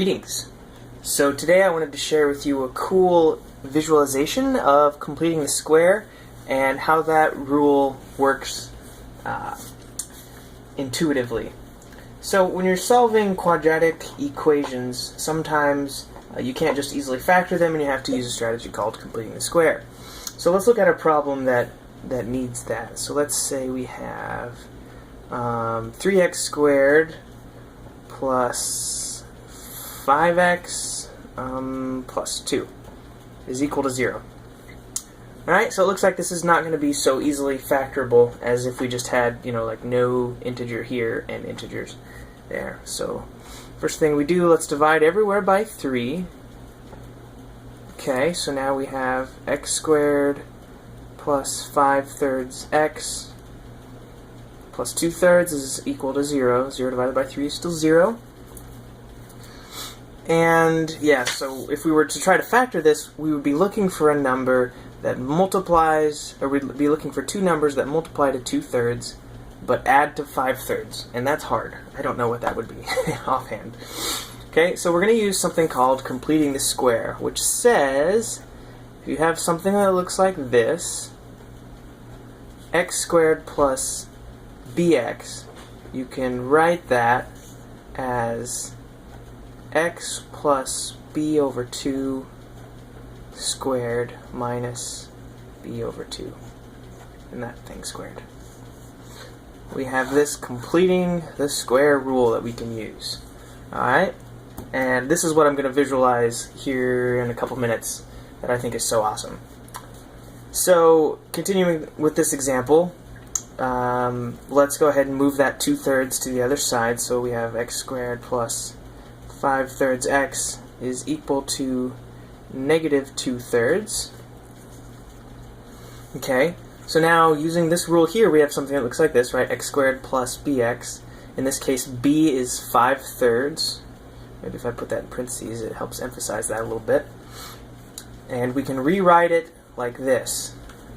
Greetings. So today I wanted to share with you a cool visualization of completing the square and how that rule works intuitively. So when you're solving quadratic equations, sometimes you can't just easily factor them and you have to use a strategy called completing the square. So let's look at a problem that needs that. So let's say we have 3x squared plus 5x plus 2 is equal to 0. Alright, so it looks like this is not going to be so easily factorable as if we just had, like no integer here and integers there. So first thing we do, let's divide everywhere by 3. Okay, so now we have x squared plus 5/3 x plus 2/3 is equal to 0. 0 divided by 3 is still 0. And yeah, so if we were to try to factor this, we would be looking for a number that multiplies, or we'd be looking for two numbers that multiply to 2/3 but add to 5/3, and that's hard. I don't know what that would be offhand. Okay, so we're going to use something called completing the square, which says if you have something that looks like this, x squared plus bx, you can write that as x plus b over 2 squared minus b over 2, and that thing squared. We have this completing the square rule that we can use. Alright, and this is what I'm going to visualize here in a couple minutes that I think is so awesome. So continuing with this example, let's go ahead and move that 2/3 to the other side. So we have x squared plus 5/3 x is equal to negative 2/3. Okay, so now using this rule here, we have something that looks like this, right? X squared plus bx. In this case, b is 5/3. Maybe if I put that in parentheses, it helps emphasize that a little bit. And we can rewrite it like this.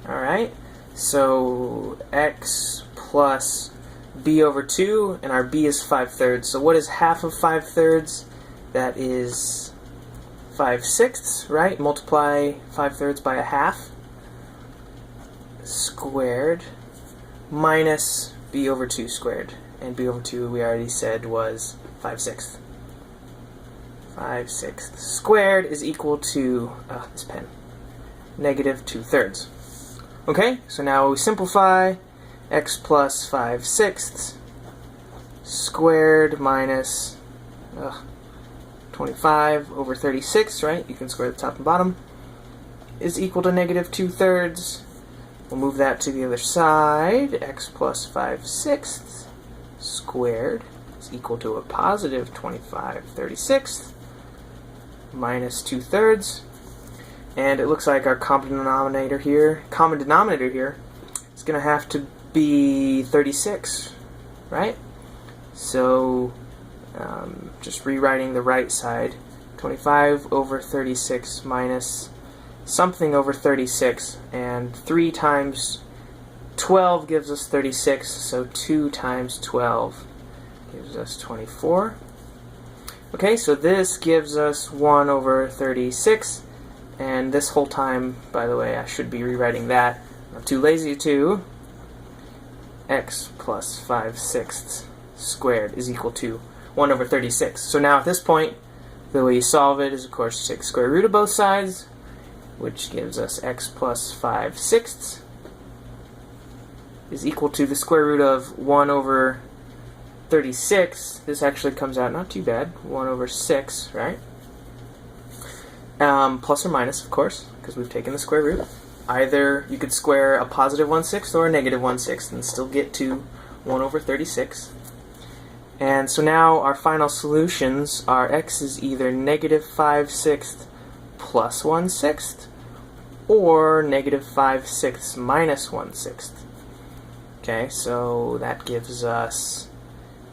Alright, so x plus b over 2, and our b is 5/3. So what is half of 5/3? That is 5/6, right? Multiply 5/3 by a half squared minus b over 2 squared. And b over 2 we already said was 5/6. 5/6 squared is equal to, this pen, negative 2/3. Okay, so now we simplify. X plus 5/6 squared minus 25 over 36, right? You can square the top and bottom, is equal to negative 2/3. We'll move that to the other side. X plus 5/6 squared is equal to a positive 25/36 minus 2/3. And it looks like our common denominator here is going to have to be 36, right? So just rewriting the right side, 25 over 36 minus something over 36, and 3 times 12 gives us 36, so 2 times 12 gives us 24. Okay, so this gives us 1 over 36, and this whole time, by the way, I should be rewriting that. I'm too lazy to. X plus 5/6 squared is equal to 1 over 36. So now at this point, the way you solve it is, of course, you take the square root of both sides, which gives us x plus 5/6 is equal to the square root of 1 over 36. This actually comes out not too bad, 1 over 6, right? Plus or minus, of course, because we've taken the square root. Either you could square a positive 1/6 or a negative 1/6 and still get to 1 over 36. And so now our final solutions are x is either negative 5/6 plus 1/6 or negative 5/6 minus 1/6. Okay, so that gives us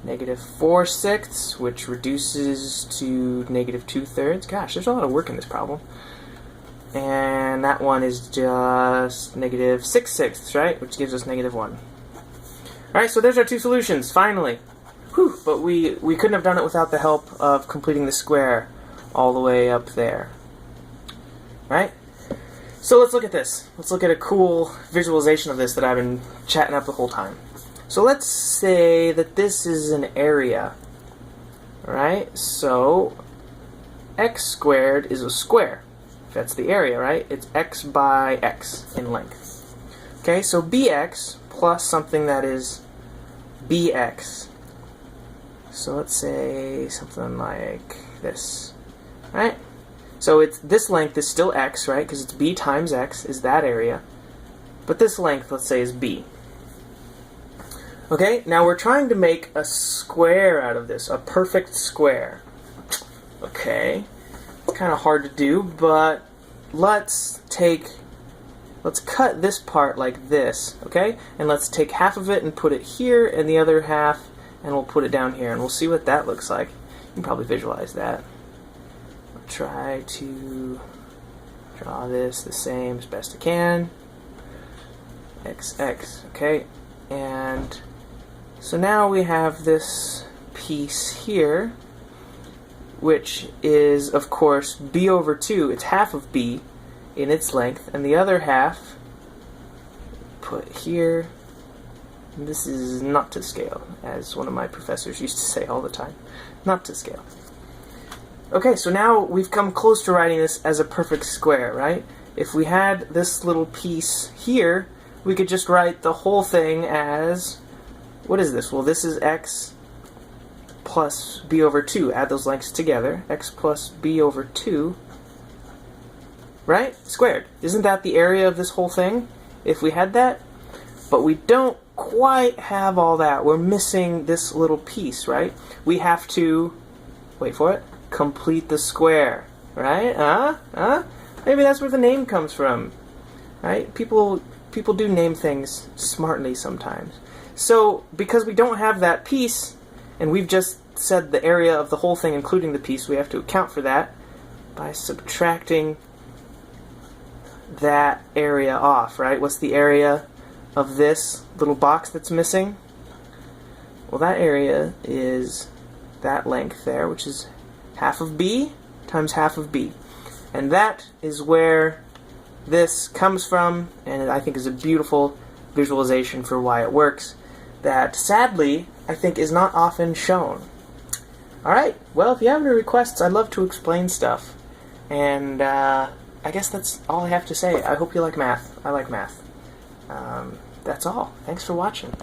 negative 4/6, which reduces to negative 2/3. Gosh, there's a lot of work in this problem. And that one is just negative 6/6, right? Which gives us negative 1. Alright, so there's our two solutions, finally. Whew, but we couldn't have done it without the help of completing the square all the way up there. Right? So let's look at this. Let's look at a cool visualization of this that I've been chatting up the whole time. So let's say that this is an area. Right? So x squared is a square. That's the area, right? It's x by x in length. Okay, so bx plus something that is bx. So let's say something like this, right? So it's this length is still x, right? Because it's b times x is that area. But this length, let's say, is b. Okay, now we're trying to make a square out of this, a perfect square. Okay, it's kind of hard to do, but let's cut this part like this, okay? And let's take half of it and put it here, and the other half, and we'll put it down here, and we'll see what that looks like. You can probably visualize that. I'll try to draw this the same as best I can. XX, okay? And so now we have this piece here, which is, of course, b over 2. It's half of b in its length, and the other half, put here. And this is not to scale, as one of my professors used to say all the time. Not to scale. Okay, so now we've come close to writing this as a perfect square, right? If we had this little piece here, we could just write the whole thing as, what is this? Well, this is x plus b over 2. Add those lengths together. X plus b over 2, right? Squared. Isn't that the area of this whole thing? If we had that? But we don't quite have all that. We're missing this little piece, right? We have to, wait for it, complete the square, right? Maybe that's where the name comes from, right? People do name things smartly sometimes. So, because we don't have that piece, and we've just said the area of the whole thing, including the piece, we have to account for that by subtracting that area off, right? What's the area of this little box that's missing? Well, that area is that length there, which is half of b times half of b. And that is where this comes from, and I think is a beautiful visualization for why it works, that sadly, I think is not often shown. Alright, well, if you have any requests, I'd love to explain stuff. And I guess that's all I have to say. I hope you like math. I like math. That's all. Thanks for watching.